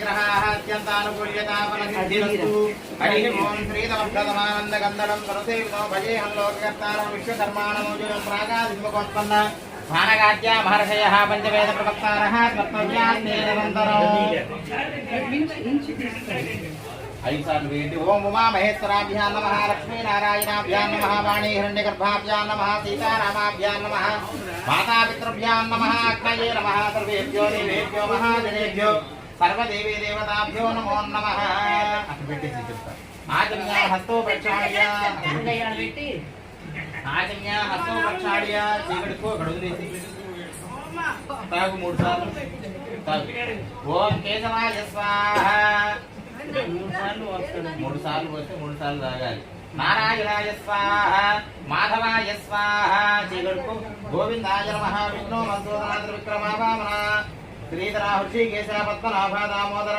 ग्रहाः अत्यन्तानुकूल्यताफलसिद्धिरस्तु हरिः ओं श्रीतमभ्रतमानन्दगन्धलं सरसेवितो भजेऽहं लोककर्तारं विश्वकर्माणमोजनं प्रागादिमुखोत्पन्न भानगाद्या महर्षयः पञ्चवेदप्रवक्तारः कर्तव्यास्ते निरन्तरम् ऐదు సార్లు వేయండి. ఓం ఉమా మహేశ్వరాభ్యాం నమః, లక్ష్మీనారాయణాభ్యాం నమః, వాణీ హిరణ్యగర్భాభ్యాం నమః, సీతారామాభ్యాం నమః, మాతాపితృభ్యాం నమః, అగ్నయే నమః, సర్వేభ్యో దేవేభ్యో మహాజనేభ్యో సర్వదేవీ దేవతాభ్యో నమో నమః. అటు పెట్టేసి చెప్తా. ఆచమ్య హస్తో ప్రక్షాళ్య ఆచమ్య హస్తో ప్రక్షాళ్య చీకటికో గడుగులేసి తాగు 3 సార్లు తాగు. ఓం కేశవాయ స్వాహ 3 సార్లు వస్తే 3 సార్లు తాగాలి. నారాయణాయ స్వాహ, మాధవాయ స్వాహ చీకటికో గోవిందాయ నమః, విష్ణు మధుసూదన విక్రమ వామన శ్రీధర హృషికేశ పద్మనాభ దామోదర